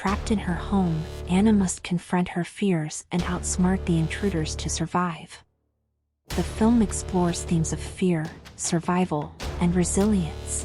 Trapped in her home, Anna must confront her fears and outsmart the intruders to survive. The film explores themes of fear, survival, and resilience.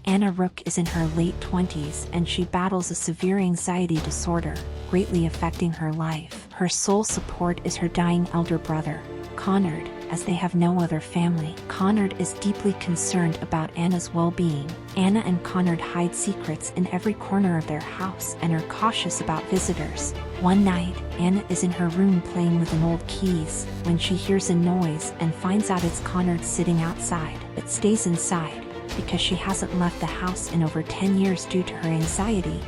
Anna Rook is in her late 20s and she battles a severe anxiety disorder, greatly affecting her life. Her sole support is her dying elder brother, Connard, as they have no other family. Connard is deeply concerned about Anna's well-being. Anna and Connard hide secrets in every corner of their house and are cautious about visitors. One night, Anna is in her room playing with an old keys when she hears a noise and finds out it's Connard sitting outside, but stays inside because she hasn't left the house in over 10 years due to her anxiety.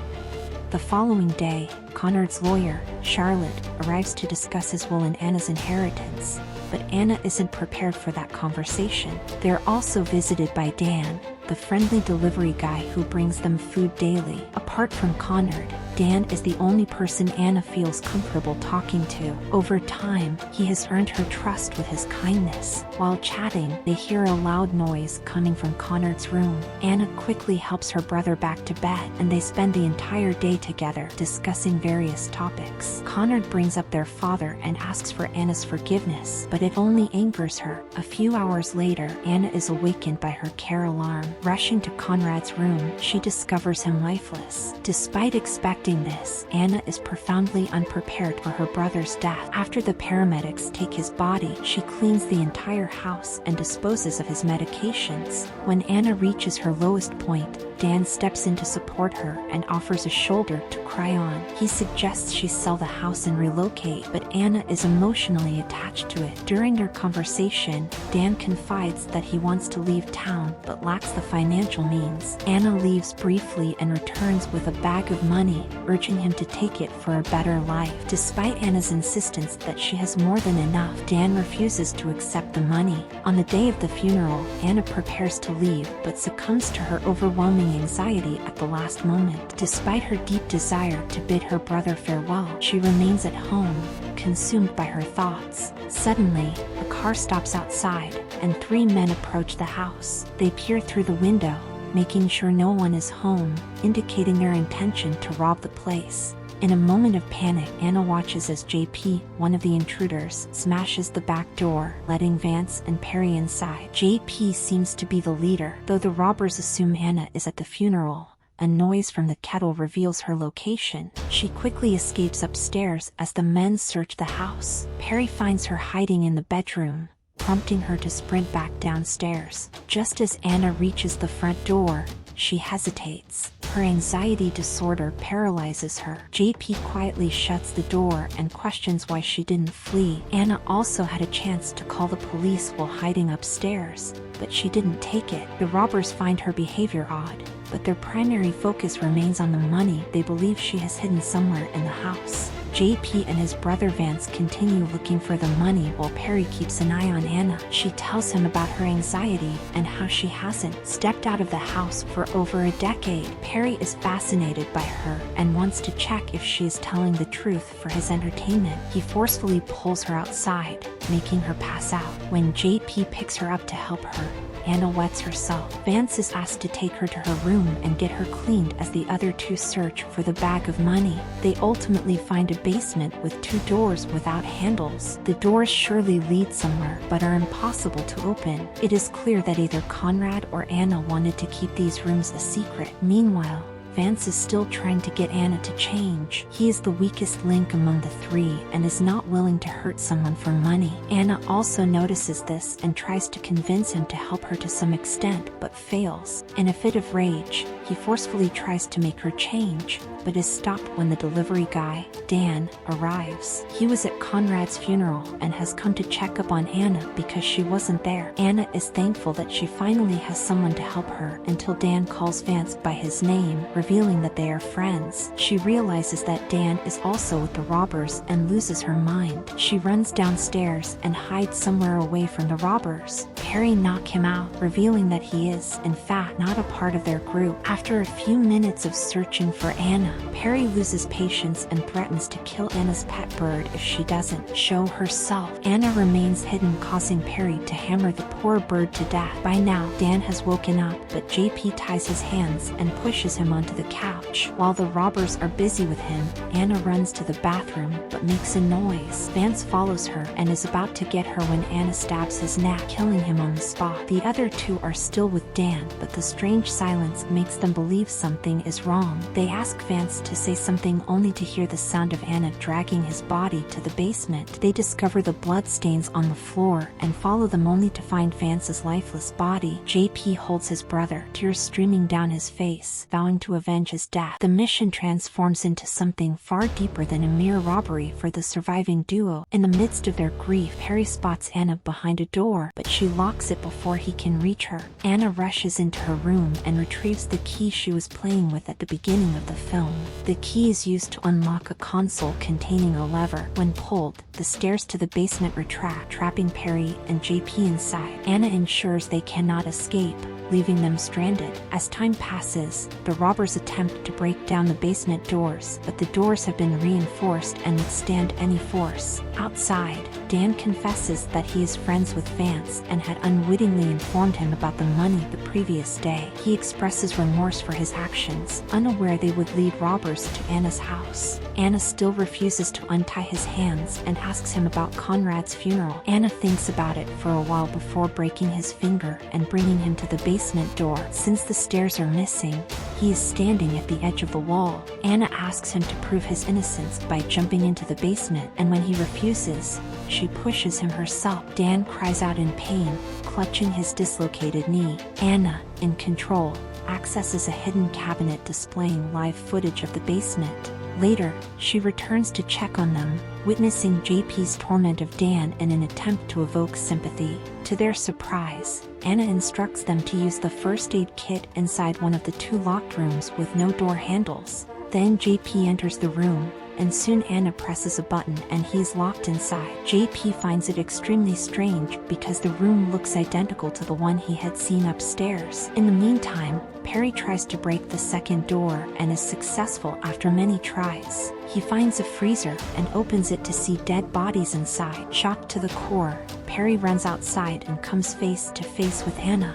The following day, Connard's lawyer, Charlotte, arrives to discuss his will and Anna's inheritance, but Anna isn't prepared for that conversation. They're also visited by Dan, the friendly delivery guy who brings them food daily. Apart from Connard, Dan is the only person Anna feels comfortable talking to. Over time, he has earned her trust with his kindness. While chatting, they hear a loud noise coming from Connard's room. Anna quickly helps her brother back to bed, and they spend the entire day together discussing various topics. Connard brings up their father and asks for Anna's forgiveness, but it only angers her. A few hours later, Anna is awakened by her care alarm. Rushing to Conrad's room, she discovers him lifeless. Despite expecting this, Anna is profoundly unprepared for her brother's death. After the paramedics take his body, she cleans the entire house and disposes of his medications. When Anna reaches her lowest point, Dan steps in to support her and offers a shoulder to cry on. He suggests she sell the house and relocate, but Anna is emotionally attached to it. During their conversation, Dan confides that he wants to leave town but lacks the financial means. Anna leaves briefly and returns with a bag of money, urging him to take it for a better life. Despite Anna's insistence that she has more than enough, Dan refuses to accept the money. On the day of the funeral, Anna prepares to leave but succumbs to her overwhelming anxiety at the last moment. Despite her deep desire to bid her brother farewell, she remains at home, consumed by her thoughts. Suddenly, a car stops outside, and 3 men approach the house. They peer through the window, making sure no one is home, indicating their intention to rob the place. In a moment of panic, Anna watches as JP, one of the intruders, smashes the back door, letting Vance and Perry inside. JP seems to be the leader, though the robbers assume Anna is at the funeral. A noise from the kettle reveals her location. She quickly escapes upstairs as the men search the house. Perry finds her hiding in the bedroom, prompting her to sprint back downstairs. Just as Anna reaches the front door, she hesitates. Her anxiety disorder paralyzes her. JP quietly shuts the door and questions why she didn't flee. Anna also had a chance to call the police while hiding upstairs, but she didn't take it. The robbers find her behavior odd, but their primary focus remains on the money they believe she has hidden somewhere in the house. JP and his brother Vance continue looking for the money while Perry keeps an eye on Anna. She tells him about her anxiety and how she hasn't stepped out of the house for over a decade. Perry is fascinated by her and wants to check if she is telling the truth for his entertainment. He forcefully pulls her outside, making her pass out. When JP picks her up to help her, Anna wets herself. Vance is asked to take her to her room and get her cleaned as the other two search for the bag of money. They ultimately find a basement with 2 doors without handles. The doors surely lead somewhere, but are impossible to open. It is clear that either Conrad or Anna wanted to keep these rooms a secret. Meanwhile, Vance is still trying to get Anna to change. He is the weakest link among the 3 and is not willing to hurt someone for money. Anna also notices this and tries to convince him to help her to some extent, but fails. In a fit of rage, he forcefully tries to make her change, but is stopped when the delivery guy, Dan, arrives. He was at Conrad's funeral and has come to check up on Anna because she wasn't there. Anna is thankful that she finally has someone to help her until Dan calls Vance by his name, revealing that they are friends. She realizes that Dan is also with the robbers and loses her mind. She runs downstairs and hides somewhere away from the robbers. Perry knocks him out, revealing that he is, in fact, not a part of their group. After a few minutes of searching for Anna, Perry loses patience and threatens to kill Anna's pet bird if she doesn't show herself. Anna remains hidden, causing Perry to hammer the poor bird to death. By now, Dan has woken up, but JP ties his hands and pushes him onto the couch. While the robbers are busy with him, Anna runs to the bathroom but makes a noise. Vance follows her and is about to get her when Anna stabs his neck, killing him on the spot. The other two are still with Dan, but the strange silence makes them believe something is wrong. They ask Vance to say something only to hear the sound of Anna dragging his body to the basement. They discover the bloodstains on the floor and follow them only to find Vance's lifeless body. JP holds his brother, tears streaming down his face, vowing to avenge his death. The mission transforms into something far deeper than a mere robbery for the surviving duo. In the midst of their grief, Perry spots Anna behind a door, but she locks it before he can reach her. Anna rushes into her room and retrieves the key she was playing with at the beginning of the film. The key is used to unlock a console containing a lever. When pulled, the stairs to the basement retract, trapping Perry and JP inside. Anna ensures they cannot escape, leaving them stranded. As time passes, the robbers attempt to break down the basement doors, but the doors have been reinforced and withstand any force. Outside, Dan confesses that he is friends with Vance and had unwittingly informed him about the money the previous day. He expresses remorse for his actions, unaware they would lead robbers to Anna's house. Anna still refuses to untie his hands and asks him about Conrad's funeral. Anna thinks about it for a while before breaking his finger and bringing him to the basement door. Since the stairs are missing, he is standing at the edge of the wall. Anna asks him to prove his innocence by jumping into the basement, and when he refuses, she pushes him herself. Dan cries out in pain, clutching his dislocated knee. Anna, in control, accesses a hidden cabinet displaying live footage of the basement. Later, she returns to check on them, witnessing JP's torment of Dan in an attempt to evoke sympathy. To their surprise, Anna instructs them to use the first aid kit inside one of the two locked rooms with no door handles. Then JP enters the room, and soon Anna presses a button and he's locked inside. JP finds it extremely strange because the room looks identical to the one he had seen upstairs. In the meantime, Perry tries to break the second door and is successful after many tries. He finds a freezer and opens it to see dead bodies inside. Shocked to the core, Perry runs outside and comes face to face with Anna.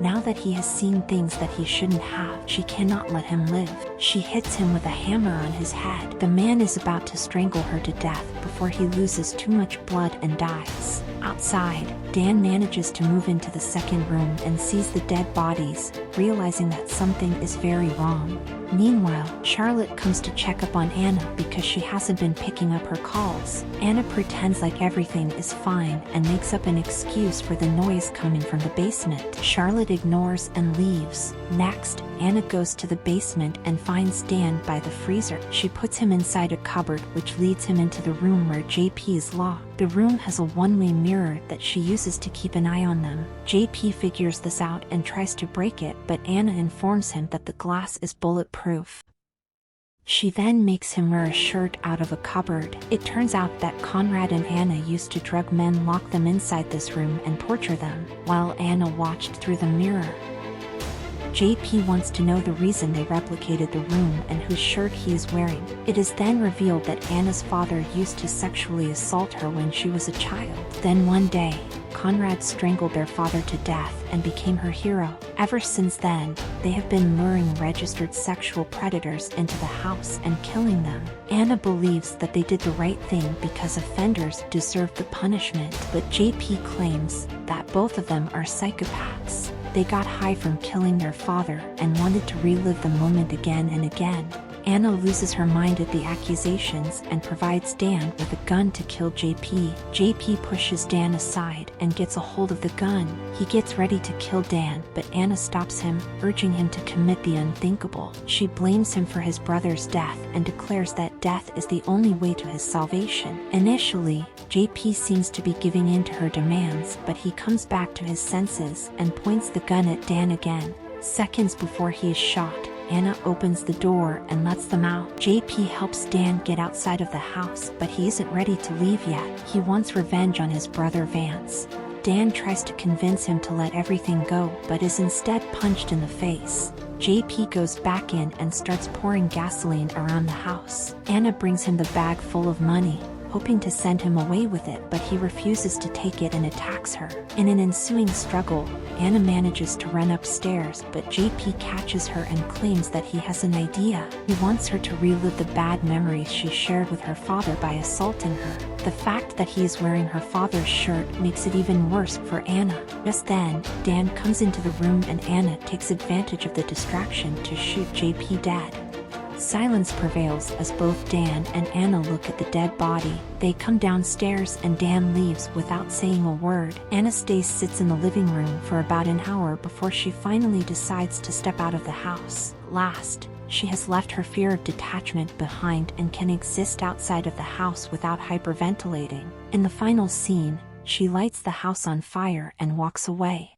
Now that he has seen things that he shouldn't have, she cannot let him live. She hits him with a hammer on his head. The man is about to strangle her to death before he loses too much blood and dies. Outside, Dan manages to move into the second room and sees the dead bodies, realizing that something is very wrong. Meanwhile, Charlotte comes to check up on Anna because she hasn't been picking up her calls. Anna pretends like everything is fine and makes up an excuse for the noise coming from the basement. Charlotte ignores and leaves. Next, Anna goes to the basement and finds Dan by the freezer. She puts him inside a cupboard, which leads him into the room where JP is locked. The room has a one-way mirror that she uses to keep an eye on them. JP figures this out and tries to break it, but Anna informs him that the glass is bulletproof. She then makes him wear a shirt out of a cupboard. It turns out that Conrad and Anna used to drug men, lock them inside this room and torture them, while Anna watched through the mirror. JP wants to know the reason they replicated the room and whose shirt he is wearing. It is then revealed that Anna's father used to sexually assault her when she was a child. Then one day, Conrad strangled their father to death and became her hero. Ever since then, they have been luring registered sexual predators into the house and killing them. Anna believes that they did the right thing because offenders deserve the punishment, but JP claims that both of them are psychopaths. They got high from killing their father and wanted to relive the moment again and again. Anna loses her mind at the accusations and provides Dan with a gun to kill JP. JP pushes Dan aside and gets a hold of the gun. He gets ready to kill Dan, but Anna stops him, urging him to commit the unthinkable. She blames him for his brother's death and declares that death is the only way to his salvation. Initially, JP seems to be giving in to her demands, but he comes back to his senses and points the gun at Dan again. Seconds before he is shot, Anna opens the door and lets them out. JP helps Dan get outside of the house, but he isn't ready to leave yet. He wants revenge on his brother Vance. Dan tries to convince him to let everything go, but is instead punched in the face. JP goes back in and starts pouring gasoline around the house. Anna brings him the bag full of money, hoping to send him away with it, but he refuses to take it and attacks her. In an ensuing struggle, Anna manages to run upstairs, but JP catches her and claims that he has an idea. He wants her to relive the bad memories she shared with her father by assaulting her. The fact that he is wearing her father's shirt makes it even worse for Anna. Just then, Dan comes into the room and Anna takes advantage of the distraction to shoot JP dead. Silence prevails as both Dan and Anna look at the dead body. They come downstairs and Dan leaves without saying a word. Anastasia sits in the living room for about an hour before she finally decides to step out of the house. Last, she has left her fear of detachment behind and can exist outside of the house without hyperventilating. In the final scene, she lights the house on fire and walks away.